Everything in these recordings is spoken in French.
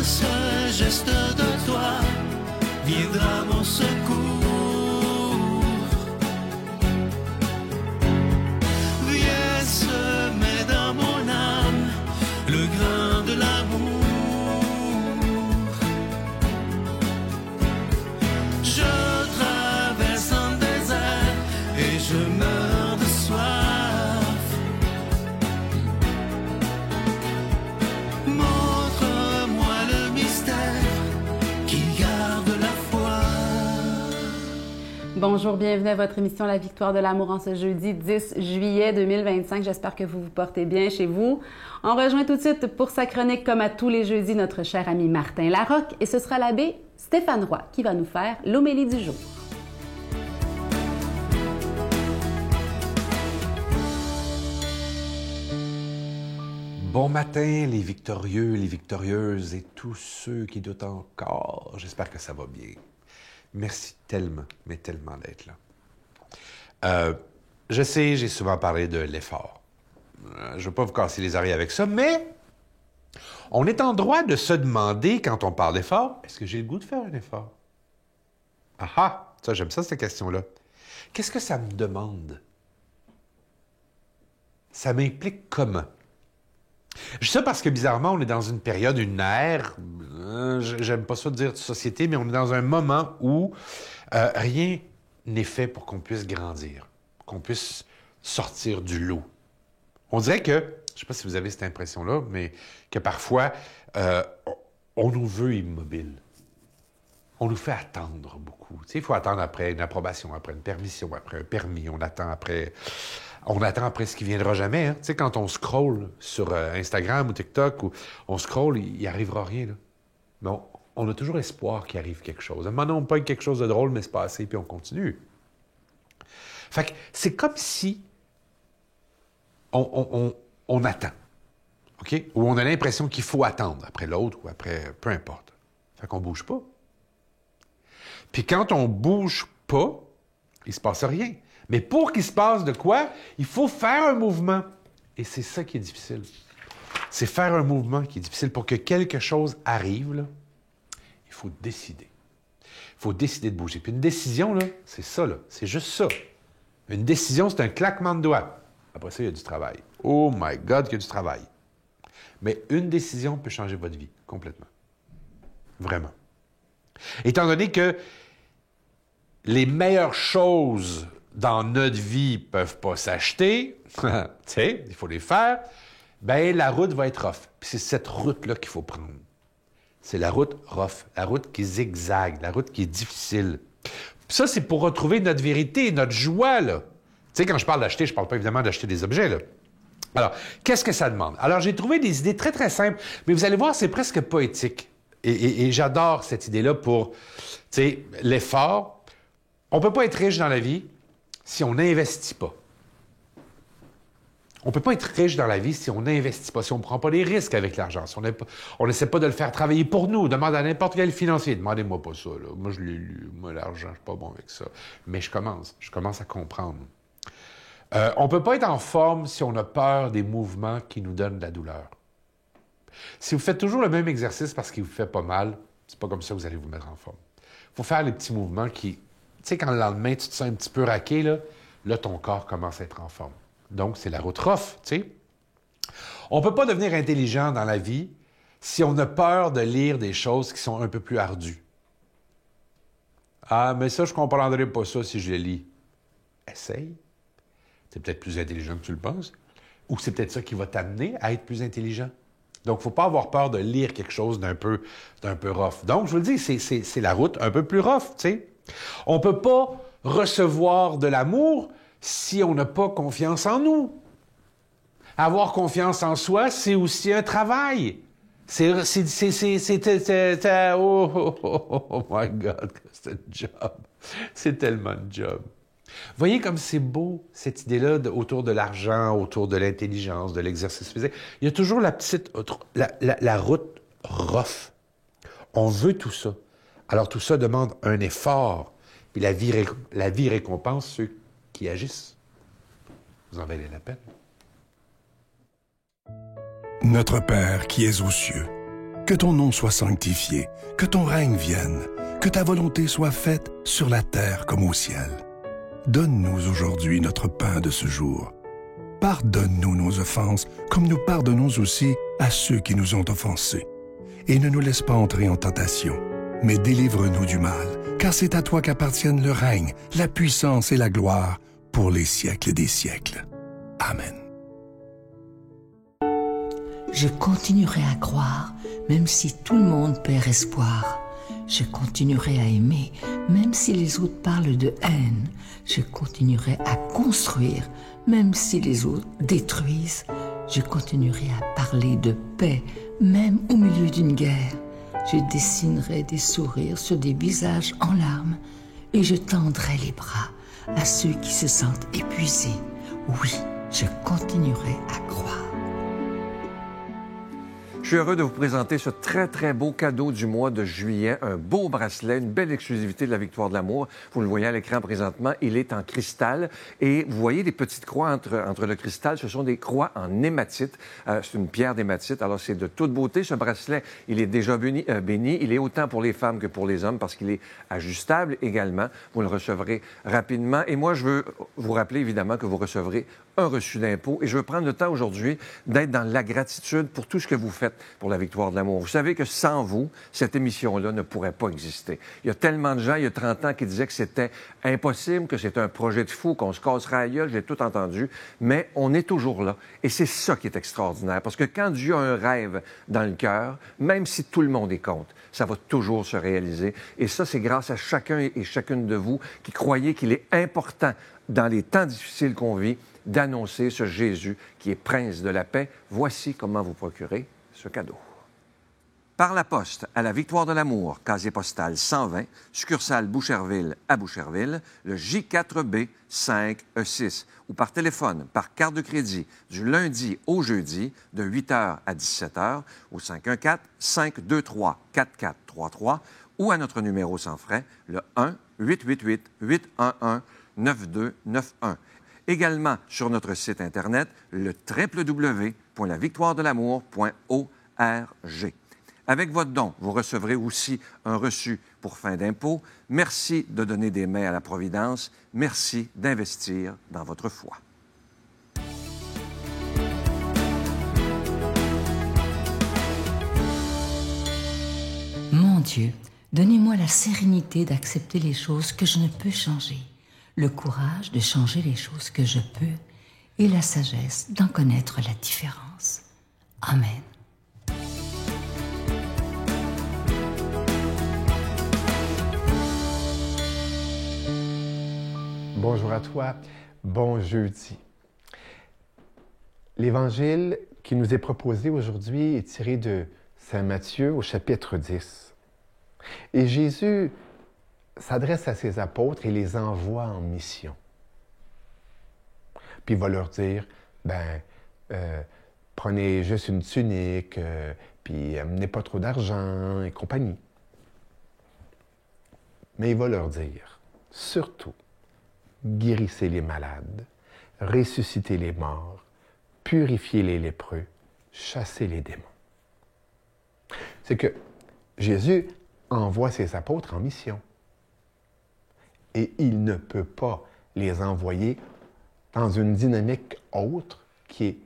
seul geste de toi viendra mon secours. Viens semer dans mon âme le grain de l'amour. Je traverse un désert et je meurs de soif. Montre-moi le mystère qui garde la foi. Bonjour, bienvenue à votre émission La Victoire de l'amour en ce jeudi 10 juillet 2025. J'espère que vous vous portez bien chez vous. On rejoint tout de suite pour sa chronique, comme à tous les jeudis, notre cher ami Martin Larocque, et ce sera l'abbé Stéphane Roy qui va nous faire l'homélie du jour. Bon matin, les victorieux, les victorieuses et tous ceux qui doutent encore. J'espère que ça va bien. Merci tellement, mais tellement d'être là. Je sais, j'ai souvent parlé de l'effort. Je ne veux pas vous casser les oreilles avec ça, mais on est en droit de se demander, quand on parle d'effort, est-ce que j'ai le goût de faire un effort? Ah ah! Ça, j'aime ça, cette question-là. Qu'est-ce que ça me demande? Ça m'implique comment? Je dis ça parce que, bizarrement, on est dans une période, une ère, j'aime pas ça dire de société, mais on est dans un moment où rien n'est fait pour qu'on puisse grandir, qu'on puisse sortir du lot. On dirait que, je sais pas si vous avez cette impression-là, mais que parfois, on nous veut immobiles. On nous fait attendre beaucoup. Tu sais, il faut attendre après une approbation, après une permission, après un permis. On attend après ce qui viendra jamais. Hein? Tu sais, quand on scrolle sur Instagram ou TikTok, ou on scrolle, il n'y arrivera rien. Là. Mais on a toujours espoir qu'il arrive quelque chose. À un moment donné, on pogne quelque chose de drôle, mais c'est pas assez, puis on continue. Fait que c'est comme si on attend. OK? Ou on a l'impression qu'il faut attendre après l'autre ou après... Peu importe. Fait qu'on bouge pas. Puis quand on bouge pas, il se passe rien. Mais pour qu'il se passe de quoi, il faut faire un mouvement. Et c'est ça qui est difficile. C'est faire un mouvement qui est difficile. Pour que quelque chose arrive, là, il faut décider. Il faut décider de bouger. Puis une décision, là, c'est ça, là. C'est juste ça. Une décision, c'est un claquement de doigts. Après ça, il y a du travail. Oh my God, qu'il y a du travail. Mais une décision peut changer votre vie complètement. Vraiment. Étant donné que les meilleures choses dans notre vie ne peuvent pas s'acheter, tu sais, il faut les faire, bien, la route va être rough. Puis c'est cette route-là qu'il faut prendre. C'est la route rough, la route qui zigzague, la route qui est difficile. Puis ça, c'est pour retrouver notre vérité, notre joie, là. Tu sais, quand je parle d'acheter, je ne parle pas évidemment d'acheter des objets, là. Alors, qu'est-ce que ça demande? Alors, j'ai trouvé des idées très, très simples, mais vous allez voir, c'est presque poétique. Et j'adore cette idée-là pour, tu sais, l'effort. On ne peut pas être riche dans la vie si on n'investit pas. On ne peut pas être riche dans la vie si on n'investit pas, si on ne prend pas les risques avec l'argent, si on n'essaie pas de le faire travailler pour nous. Demande à n'importe quel financier. Demandez-moi pas ça, là. Moi, je l'ai lu. Moi, l'argent, je ne suis pas bon avec ça. Mais je commence à comprendre. On ne peut pas être en forme si on a peur des mouvements qui nous donnent de la douleur. Si vous faites toujours le même exercice parce qu'il vous fait pas mal, c'est pas comme ça que vous allez vous mettre en forme. Il faut faire les petits mouvements qui... Tu sais, quand le lendemain, tu te sens un petit peu raqué, là, ton corps commence à être en forme. Donc, c'est la route rough, tu sais. On ne peut pas devenir intelligent dans la vie si on a peur de lire des choses qui sont un peu plus ardues. Ah, mais ça, je ne comprendrai pas ça si je les lis. Essaye. C'est peut-être plus intelligent que tu le penses. Ou c'est peut-être ça qui va t'amener à être plus intelligent. Donc, il ne faut pas avoir peur de lire quelque chose d'un peu rough. Donc, je vous le dis, c'est la route un peu plus rough, tu sais. On ne peut pas recevoir de l'amour si on n'a pas confiance en nous. Avoir confiance en soi, c'est aussi un travail. Oh my God, c'est un job. C'est tellement un job. Voyez comme c'est beau, cette idée-là autour de l'argent, autour de l'intelligence, de l'exercice physique. Il y a toujours la route rough. On veut tout ça. Alors tout ça demande un effort. Puis la vie récompense ceux qui agissent. Vous en valez la peine. Notre Père qui es aux cieux, Que ton nom soit sanctifié, que ton règne vienne, que ta volonté soit faite sur la terre comme au ciel. Donne-nous aujourd'hui notre pain de ce jour. Pardonne-nous nos offenses, comme nous pardonnons aussi à ceux qui nous ont offensés. Et ne nous laisse pas entrer en tentation, mais délivre-nous du mal, car c'est à toi qu'appartiennent le règne, la puissance et la gloire pour les siècles des siècles. Amen. Je continuerai à croire, même si tout le monde perd espoir. Je continuerai à aimer, même si les autres parlent de haine. Je continuerai à construire, même si les autres détruisent. Je continuerai à parler de paix, même au milieu d'une guerre. Je dessinerai des sourires sur des visages en larmes et je tendrai les bras à ceux qui se sentent épuisés. Oui, je continuerai à croire. Je suis heureux de vous présenter ce très, très beau cadeau du mois de juillet, un beau bracelet, une belle exclusivité de la Victoire de l'amour. Vous le voyez à l'écran présentement, il est en cristal et vous voyez des petites croix entre le cristal. Ce sont des croix en hématite. C'est une pierre d'hématite, alors c'est de toute beauté. Ce bracelet, il est déjà béni. Il est autant pour les femmes que pour les hommes parce qu'il est ajustable également. Vous le recevrez rapidement. Et moi, je veux vous rappeler évidemment que vous recevrez un reçu d'impôt. Et je veux prendre le temps aujourd'hui d'être dans la gratitude pour tout ce que vous faites pour la Victoire de l'amour. Vous savez que sans vous, cette émission-là ne pourrait pas exister. Il y a tellement de gens, il y a 30 ans, qui disaient que c'était impossible, que c'était un projet de fou, qu'on se casserait à gueule, j'ai tout entendu, mais on est toujours là. Et c'est ça qui est extraordinaire, parce que quand Dieu a un rêve dans le cœur, même si tout le monde est contre, ça va toujours se réaliser. Et ça, c'est grâce à chacun et chacune de vous qui croyez qu'il est important, dans les temps difficiles qu'on vit, d'annoncer ce Jésus qui est prince de la paix. Voici comment vous procurer ce cadeau. Par la poste à la Victoire de l'amour, casier postal 120, succursale Boucherville à Boucherville, le J4B 5E6, ou par téléphone, par carte de crédit, du lundi au jeudi, de 8h à 17h, au 514-523-4433, ou à notre numéro sans frais, le 1-888-811-9291. Également sur notre site Internet, le www.lavictoiredelamour.org. Avec votre don, vous recevrez aussi un reçu pour fin d'impôt. Merci de donner des mains à la Providence. Merci d'investir dans votre foi. Mon Dieu, donnez-moi la sérénité d'accepter les choses que je ne peux changer, le courage de changer les choses que je peux et la sagesse d'en connaître la différence. Amen. Bonjour à toi, bon jeudi. L'évangile qui nous est proposé aujourd'hui est tiré de Saint Matthieu au chapitre 10. Et Jésus s'adresse à ses apôtres et les envoie en mission. Puis il va leur dire, prenez juste une tunique, puis amenez pas trop d'argent et compagnie. Mais il va leur dire, surtout, guérissez les malades, ressuscitez les morts, purifiez les lépreux, chassez les démons. C'est que Jésus envoie ses apôtres en mission. Et il ne peut pas les envoyer dans une dynamique autre qui est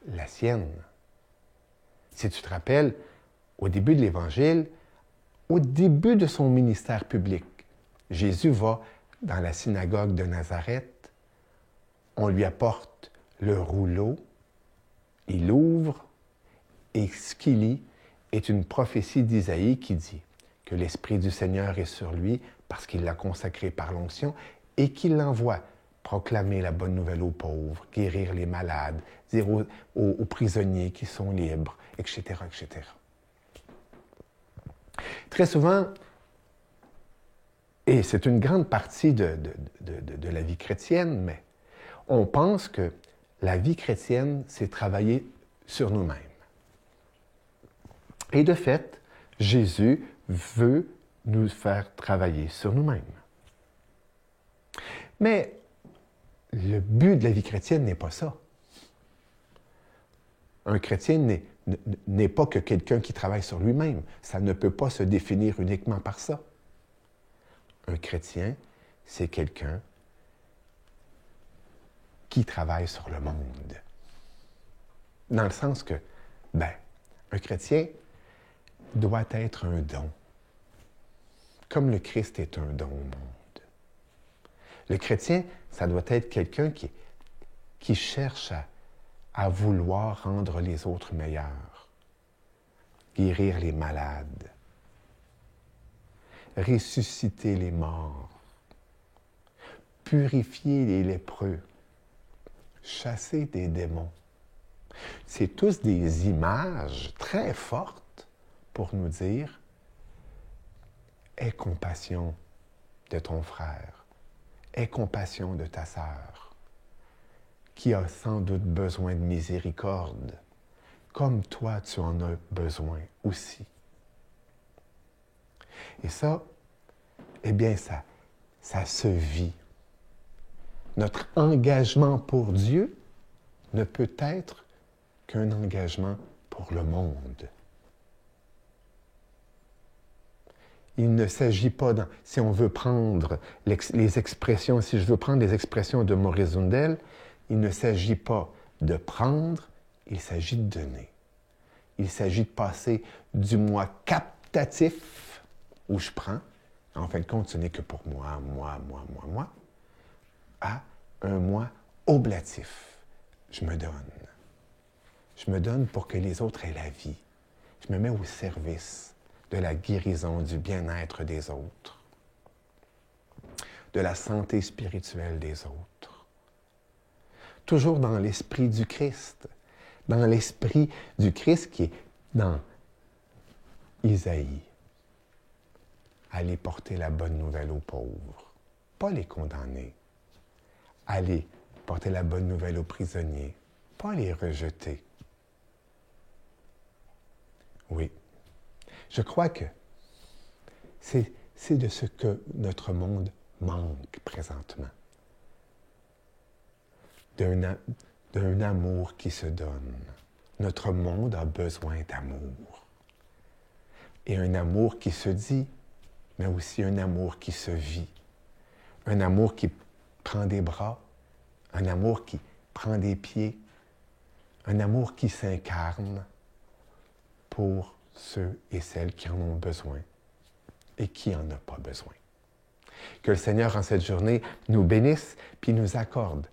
la sienne. Si tu te rappelles, au début de l'Évangile, au début de son ministère public, Jésus va dans la synagogue de Nazareth, on lui apporte le rouleau, il l'ouvre, et ce qu'il lit est une prophétie d'Isaïe qui dit que l'Esprit du Seigneur est sur lui parce qu'il l'a consacré par l'onction et qu'il l'envoie proclamer la bonne nouvelle aux pauvres, guérir les malades, dire aux prisonniers qui sont libres, etc., etc. Très souvent, et c'est une grande partie de la vie chrétienne, mais on pense que la vie chrétienne, c'est travailler sur nous-mêmes. Et de fait, Jésus veut nous faire travailler sur nous-mêmes. Mais le but de la vie chrétienne n'est pas ça. Un chrétien n'est n'est pas que quelqu'un qui travaille sur lui-même. Ça ne peut pas se définir uniquement par ça. Un chrétien, c'est quelqu'un qui travaille sur le monde. Dans le sens que, un chrétien doit être un don, comme le Christ est un don au monde. Le chrétien, ça doit être quelqu'un qui cherche à vouloir rendre les autres meilleurs, guérir les malades, ressusciter les morts, purifier les lépreux, chasser des démons. C'est tous des images très fortes pour nous dire « Aie compassion de ton frère, aie compassion de ta sœur, qui a sans doute besoin de miséricorde, comme toi tu en as besoin aussi. » Et ça, eh bien, ça se vit. Notre engagement pour Dieu ne peut être qu'un engagement pour le monde. Il ne s'agit pas, si on veut prendre les expressions, si je veux prendre les expressions de Maurice Zundel, il ne s'agit pas de prendre, il s'agit de donner. Il s'agit de passer du moi captatif, où je prends, en fin de compte, ce n'est que pour moi, à un moi oblatif. Je me donne. Je me donne pour que les autres aient la vie. Je me mets au service de la guérison, du bien-être des autres, de la santé spirituelle des autres. Toujours dans l'esprit du Christ, dans l'esprit du Christ qui est dans Isaïe. Aller porter la bonne nouvelle aux pauvres, pas les condamner. Aller porter la bonne nouvelle aux prisonniers, pas les rejeter. Oui, je crois que c'est de ce que notre monde manque présentement. D'un amour qui se donne. Notre monde a besoin d'amour. Et un amour qui se dit, mais aussi un amour qui se vit. Un amour qui prend des bras, un amour qui prend des pieds, un amour qui s'incarne pour ceux et celles qui en ont besoin et qui n'en ont pas besoin. Que le Seigneur, en cette journée, nous bénisse puis nous accorde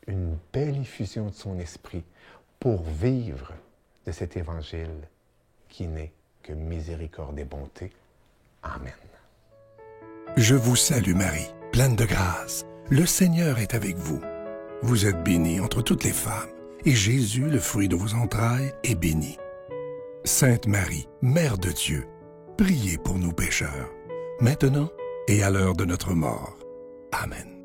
une belle effusion de son esprit pour vivre de cet évangile qui n'est que miséricorde et bonté. Amen. Je vous salue Marie, pleine de grâce. Le Seigneur est avec vous. Vous êtes bénie entre toutes les femmes, et Jésus, le fruit de vos entrailles, est béni. Sainte Marie, Mère de Dieu, priez pour nous pécheurs, maintenant et à l'heure de notre mort. Amen.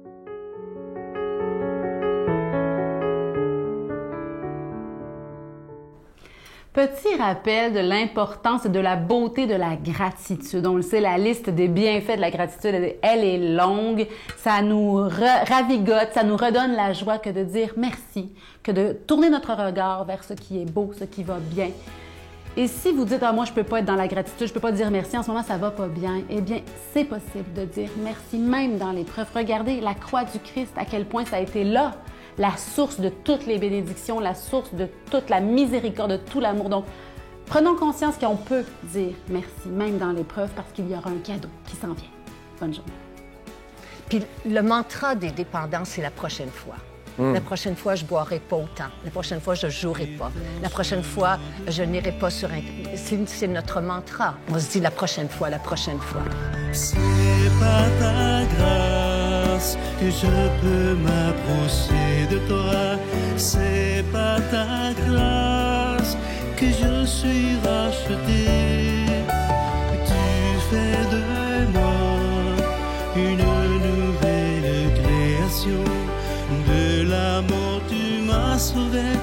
Petit rappel de l'importance et de la beauté de la gratitude. On le sait, la liste des bienfaits de la gratitude, elle est longue. Ça nous ravigote, ça nous redonne la joie que de dire merci, que de tourner notre regard vers ce qui est beau, ce qui va bien. Et si vous dites « Ah, moi, je ne peux pas être dans la gratitude, je ne peux pas dire merci, en ce moment, ça ne va pas bien », eh bien, c'est possible de dire merci, même dans l'épreuve. Regardez la croix du Christ, à quel point ça a été là, la source de toutes les bénédictions, la source de toute la miséricorde, de tout l'amour. Donc, prenons conscience qu'on peut dire merci, même dans l'épreuve, parce qu'il y aura un cadeau qui s'en vient. Bonne journée. Puis le mantra des dépendants, c'est la prochaine fois. La prochaine fois, je ne boirai pas autant. La prochaine fois, je ne jouerai pas. La prochaine fois, je n'irai pas sur un... C'est notre mantra. On se dit la prochaine fois, la prochaine fois. C'est par ta grâce que je peux m'approcher de toi. C'est par ta grâce que je suis racheté. Tu fais de moi une nouvelle création. De la mort tu m'as sauvé.